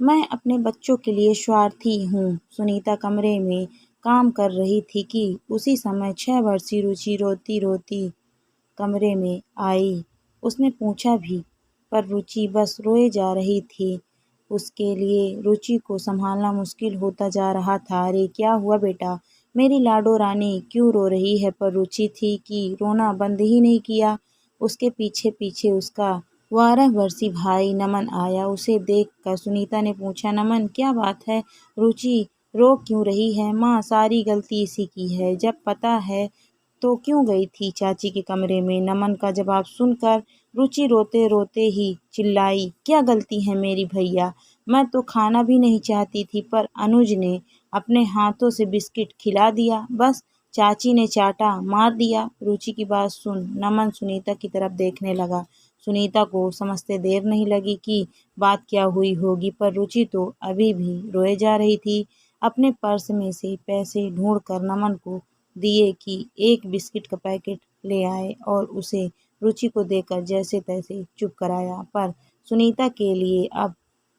मैं अपने बच्चों के लिए स्वार्थी हूँ। सुनीता कमरे में काम कर रही थी कि उसी समय 6 वर्षीय रुचि रोती रोती कमरे में आई। उसने पूछा भी, पर रुचि बस रोए जा रही थी। उसके लिए रुचि को संभालना मुश्किल होता जा रहा था। अरे क्या हुआ बेटा, मेरी लाडो रानी क्यों रो रही है? पर रुचि थी कि रोना बंद ही नहीं किया। उसके पीछे पीछे उसका 12 वर्षीय भाई नमन आया। उसे देखकर सुनीता ने पूछा, नमन क्या बात है? रुचि रो क्यों रही है? माँ, सारी गलती इसी की है। जब पता है तो क्यों गई थी चाची के कमरे में? नमन का जवाब सुनकर रुचि रोते रोते ही चिल्लाई, क्या गलती है मेरी भैया? मैं तो खाना भी नहीं चाहती थी, पर अनुज ने अपने हाथों से बिस्किट खिला दिया, बस चाची ने चाटा मार दिया। रुचि की बात सुन नमन सुनीता की तरफ देखने लगा। सुनीता को समझते देर नहीं लगी कि बात क्या हुई होगी, पर रुचि तो अभी भी रोए जा रही थी। अपने पर्स में से पैसे ढूंढकर नमन को दिए कि एक बिस्किट का पैकेट ले आए और उसे रुचि को देकर जैसे तैसे चुप कराया। पर सुनीता के लिए अब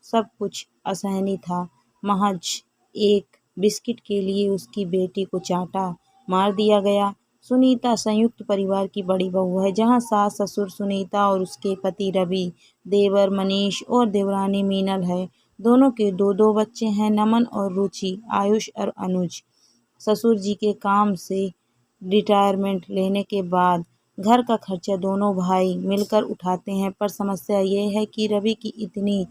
सब कुछ असहनीय था। महज एक बिस्किट के लिए उसकी बेटी को चांटा मार दिया गया। सुनीता संयुक्त परिवार की बड़ी बहू है, जहां सास ससुर सुनीता और उसके पति रवि, देवर मनीष और देवरानी मीनल है। दोनों के दो दो बच्चे हैं, नमन और रुचि, आयुष और अनुज। ससुर जी के काम से रिटायरमेंट लेने के बाद घर का खर्चा दोनों भाई मिलकर उठाते हैं। पर समस्या ये है कि रवि की इतनी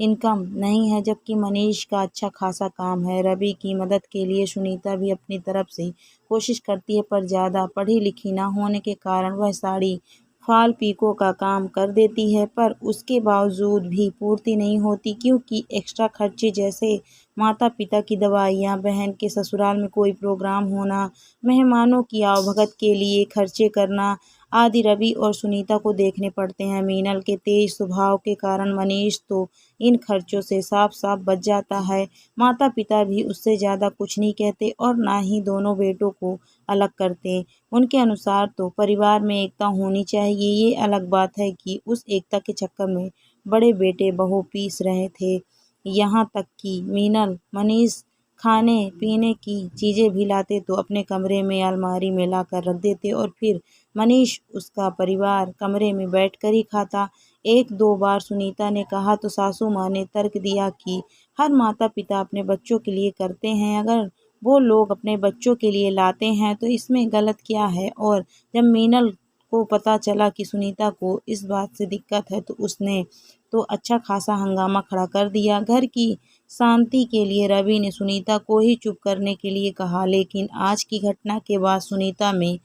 इनकम नहीं है, जबकि मनीष का अच्छा खासा काम है। रवि की मदद के लिए सुनीता भी अपनी तरफ से कोशिश करती है, पर ज़्यादा पढ़ी लिखी ना होने के कारण वह साड़ी फाल पीको का काम कर देती है। पर उसके बावजूद भी पूर्ति नहीं होती, क्योंकि एक्स्ट्रा खर्चे जैसे माता पिता की दवाइयाँ, बहन के ससुराल में कोई प्रोग्राम होना, मेहमानों की आवभगत के लिए खर्चे करना आदि रवि और सुनीता को देखने पड़ते हैं। मीनल के तेज स्वभाव के कारण मनीष तो इन खर्चों से साफ साफ बच जाता है। माता पिता भी उससे ज़्यादा कुछ नहीं कहते और ना ही दोनों बेटों को अलग करते। उनके अनुसार तो परिवार में एकता होनी चाहिए। ये अलग बात है कि उस एकता के चक्कर में बड़े बेटे बहू पीस रहे थे। यहाँ तक कि मीनल मनीष खाने पीने की चीज़ें भी लाते तो अपने कमरे में अलमारी में ला कर रख देते और फिर मनीष उसका परिवार कमरे में बैठकर ही खाता। एक दो बार सुनीता ने कहा तो सासू माँ ने तर्क दिया कि हर माता पिता अपने बच्चों के लिए करते हैं, अगर वो लोग अपने बच्चों के लिए लाते हैं तो इसमें गलत क्या है? और जब मीनल को पता चला कि सुनीता को इस बात से दिक्कत है तो उसने तो अच्छा खासा हंगामा खड़ा कर दिया। घर की शांति के लिए रवि ने सुनीता को ही चुप करने के लिए कहा, लेकिन आज की घटना के बाद सुनीता में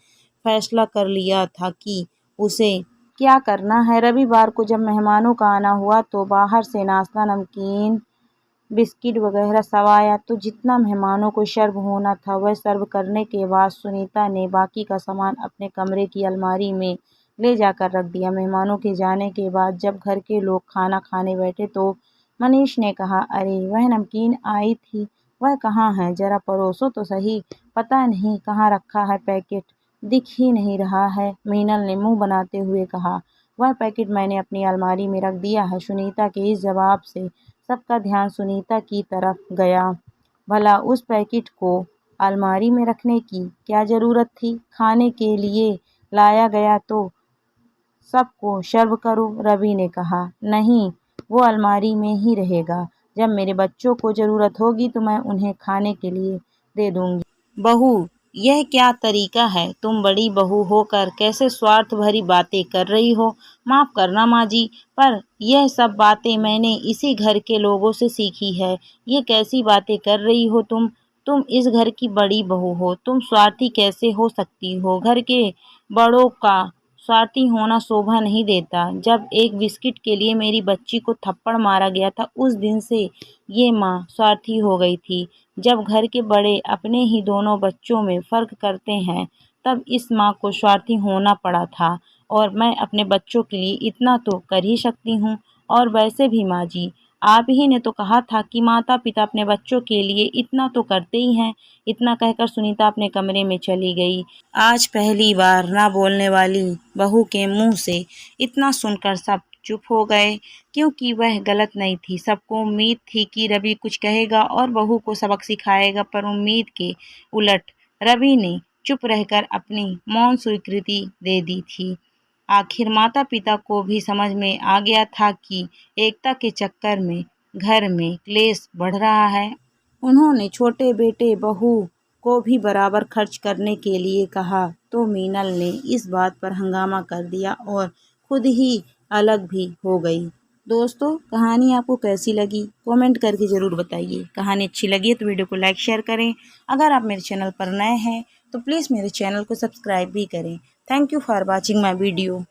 फैसला कर लिया था कि उसे क्या करना है। रविवार को जब मेहमानों का आना हुआ तो बाहर से नाश्ता, नमकीन, बिस्किट वगैरह सब आया, तो जितना मेहमानों को सर्व होना था वह सर्व करने के बाद सुनीता ने बाकी का सामान अपने कमरे की अलमारी में ले जाकर रख दिया। मेहमानों के जाने के बाद जब घर के लोग खाना खाने बैठे तो मनीष ने कहा, अरे वह नमकीन आई थी, वह कहाँ है? जरा परोसो तो सही, पता नहीं कहाँ रखा है पैकेट, दिख ही नहीं रहा है। मीनल ने मुंह बनाते हुए कहा, वह पैकेट मैंने अपनी अलमारी में रख दिया है। सुनीता के इस जवाब से सबका ध्यान सुनीता की तरफ गया। भला उस पैकेट को अलमारी में रखने की क्या जरूरत थी? खाने के लिए लाया गया तो सबको सर्व करो। रवि ने कहा, नहीं, वो अलमारी में ही रहेगा। जब मेरे बच्चों को जरूरत होगी तो मैं उन्हें खाने के लिए दे दूंगी। बहू, यह क्या तरीका है? तुम बड़ी बहू होकर कैसे स्वार्थ भरी बातें कर रही हो? माफ करना माँ जी, पर यह सब बातें मैंने इसी घर के लोगों से सीखी है। ये कैसी बातें कर रही हो तुम? तुम इस घर की बड़ी बहू हो, तुम स्वार्थी कैसे हो सकती हो? घर के बड़ों का स्वार्थी होना शोभा नहीं देता। जब एक बिस्किट के लिए मेरी बच्ची को थप्पड़ मारा गया था, उस दिन से ये माँ स्वार्थी हो गई थी। जब घर के बड़े अपने ही दोनों बच्चों में फ़र्क करते हैं, तब इस माँ को स्वार्थी होना पड़ा था, और मैं अपने बच्चों के लिए इतना तो कर ही सकती हूँ। और वैसे भी माँ जी, आप ही ने तो कहा था कि माता पिता अपने बच्चों के लिए इतना तो करते ही हैं। इतना कहकर सुनीता अपने कमरे में चली गई। आज पहली बार ना बोलने वाली बहू के मुंह से इतना सुनकर सब चुप हो गए, क्योंकि वह गलत नहीं थी। सबको उम्मीद थी कि रवि कुछ कहेगा और बहू को सबक सिखाएगा, पर उम्मीद के उलट रवि ने चुप रहकर अपनी मौन स्वीकृति दे दी थी। आखिर माता-पिता को भी समझ में आ गया था कि एकता के चक्कर में घर में क्लेश बढ़ रहा है। उन्होंने छोटे बेटे बहू को भी बराबर खर्च करने के लिए कहा, तो मीनल ने इस बात पर हंगामा कर दिया और खुद ही अलग भी हो गई। दोस्तों, कहानी आपको कैसी लगी कमेंट करके ज़रूर बताइए। कहानी अच्छी लगी है तो वीडियो को लाइक शेयर करें। अगर आप मेरे चैनल पर नए हैं तो प्लीज़ मेरे चैनल को सब्सक्राइब भी करें। Thank you for watching my video.